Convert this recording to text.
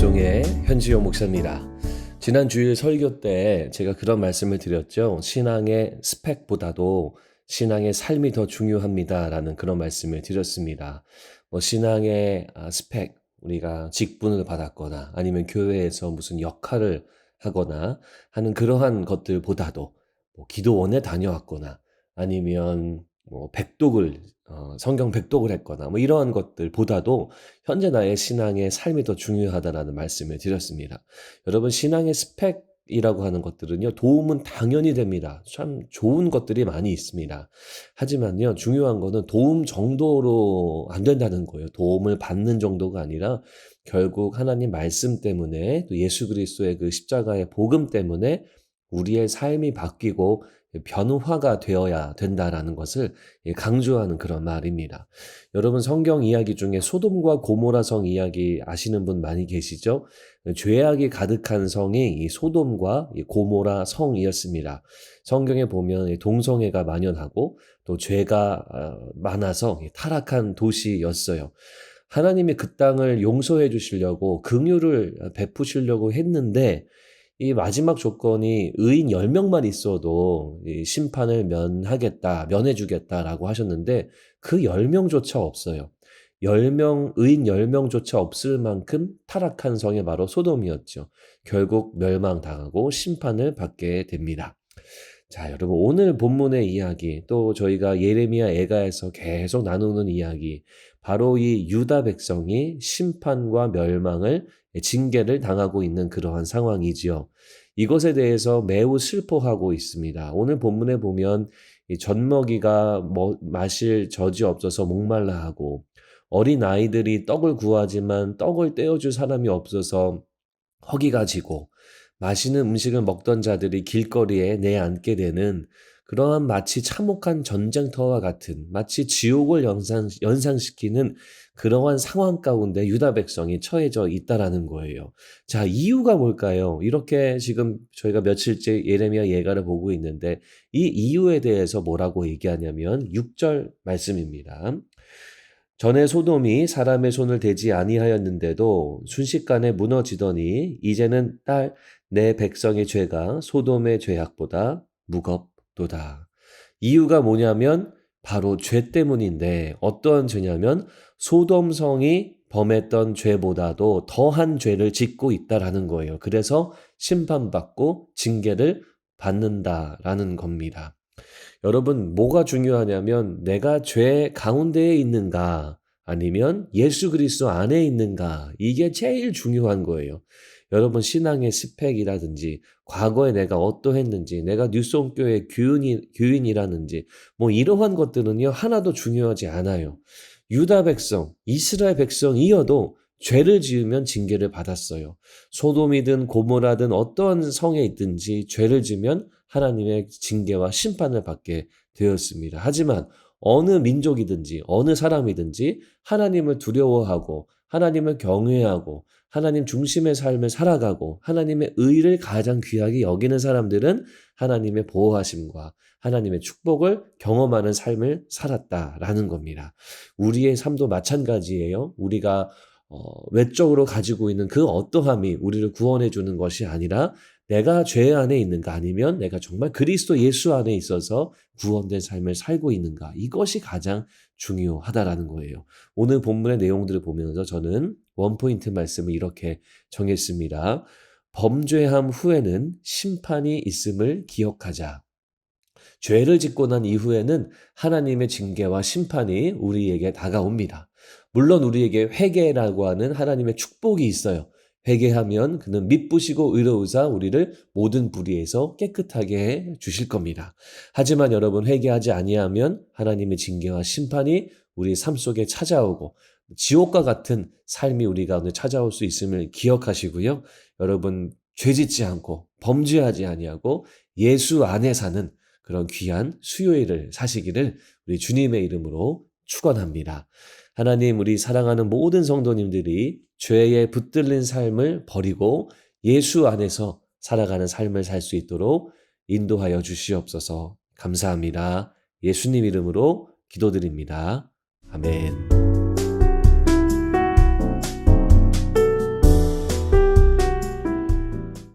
방송의 현지호 목사입니다. 지난 주일 설교 때 제가 그런 말씀을 드렸죠. 신앙의 스펙보다도 신앙의 삶이 더 중요합니다라는 그런 말씀을 드렸습니다. 신앙의 스펙, 우리가 직분을 받았거나 아니면 교회에서 무슨 역할을 하거나 하는 그러한 것들보다도 기도원에 다녀왔거나 아니면 백독을 성경 백독을 했거나 이러한 것들보다도 현재 나의 신앙의 삶이 더 중요하다라는 말씀을 드렸습니다. 여러분, 신앙의 스펙이라고 하는 것들은요, 도움은 당연히 됩니다. 참 좋은 것들이 많이 있습니다. 하지만요, 중요한 거는 도움 정도로 안 된다는 거예요. 도움을 받는 정도가 아니라 결국 하나님 말씀 때문에 또 예수 그리스도의 그 십자가의 복음 때문에 우리의 삶이 바뀌고 변화가 되어야 된다라는 것을 강조하는 그런 말입니다. 여러분, 성경 이야기 중에 소돔과 고모라 성 이야기 아시는 분 많이 계시죠? 죄악이 가득한 성이 이 소돔과 이 고모라 성이었습니다. 성경에 보면 동성애가 만연하고 또 죄가 많아서 타락한 도시였어요. 하나님이 그 땅을 용서해 주시려고 긍휼을 베푸시려고 했는데 이 마지막 조건이 의인 10명만 있어도 이 심판을 면해주겠다라고 하셨는데 그 10명조차 없어요. 의인 10명조차 없을 만큼 타락한 성이 바로 소돔이었죠. 결국 멸망당하고 심판을 받게 됩니다. 자, 여러분, 오늘 본문의 이야기, 또 저희가 예레미야 애가에서 계속 나누는 이야기, 바로 이 유다 백성이 심판과 멸망을 징계를 당하고 있는 그러한 상황이지요. 이것에 대해서 매우 슬퍼하고 있습니다. 오늘 본문에 보면 이 젖먹이가 마실 젖이 없어서 목말라 하고, 어린 아이들이 떡을 구하지만 떡을 떼어줄 사람이 없어서 허기가 지고, 맛있는 음식을 먹던 자들이 길거리에 내앉게 되는 그러한 마치 참혹한 전쟁터와 같은, 마치 지옥을 연상시키는 그러한 상황 가운데 유다 백성이 처해져 있다라는 거예요. 자, 이유가 뭘까요? 이렇게 지금 저희가 며칠째 예레미야 예가를 보고 있는데 이 이유에 대해서 뭐라고 얘기하냐면 6절 말씀입니다. 전에 소돔이 사람의 손을 대지 아니하였는데도 순식간에 무너지더니 이제는 내 백성의 죄가 소돔의 죄악보다 무겁도다. 이유가 뭐냐면 바로 죄 때문인데, 어떠한 죄냐면 소돔성이 범했던 죄보다도 더한 죄를 짓고 있다라는 거예요. 그래서 심판받고 징계를 받는다라는 겁니다. 여러분, 뭐가 중요하냐면 내가 죄 가운데에 있는가 아니면 예수 그리스도 안에 있는가, 이게 제일 중요한 거예요. 여러분, 신앙의 스펙이라든지 과거에 내가 어떠했는지, 내가 뉴송교회 교인이라든지 이러한 것들은요 하나도 중요하지 않아요. 유다 백성, 이스라엘 백성이어도 죄를 지으면 징계를 받았어요. 소돔이든 고모라든 어떠한 성에 있든지 죄를 지으면 하나님의 징계와 심판을 받게 되었습니다. 하지만 어느 민족이든지 어느 사람이든지 하나님을 두려워하고 하나님을 경외하고 하나님 중심의 삶을 살아가고 하나님의 의를 가장 귀하게 여기는 사람들은 하나님의 보호하심과 하나님의 축복을 경험하는 삶을 살았다라는 겁니다. 우리의 삶도 마찬가지예요. 우리가 외적으로 가지고 있는 그 어떠함이 우리를 구원해 주는 것이 아니라 내가 죄 안에 있는가 아니면 내가 정말 그리스도 예수 안에 있어서 구원된 삶을 살고 있는가, 이것이 가장 중요하다라는 거예요. 오늘 본문의 내용들을 보면서 저는 원포인트 말씀을 이렇게 정했습니다. 범죄함 후에는 심판이 있음을 기억하자. 죄를 짓고 난 이후에는 하나님의 징계와 심판이 우리에게 다가옵니다. 물론 우리에게 회개라고 하는 하나님의 축복이 있어요. 회개하면 그는 미쁘시고 의로우사 우리를 모든 불의에서 깨끗하게 해 주실 겁니다. 하지만 여러분, 회개하지 아니하면 하나님의 징계와 심판이 우리 삶 속에 찾아오고 지옥과 같은 삶이 우리 가운데 찾아올 수 있음을 기억하시고요. 여러분, 죄짓지 않고 범죄하지 아니하고 예수 안에 사는 그런 귀한 수요일을 사시기를 우리 주님의 이름으로 축원합니다. 하나님, 우리 사랑하는 모든 성도님들이 죄에 붙들린 삶을 버리고 예수 안에서 살아가는 삶을 살 수 있도록 인도하여 주시옵소서. 감사합니다. 예수님 이름으로 기도드립니다. 아멘.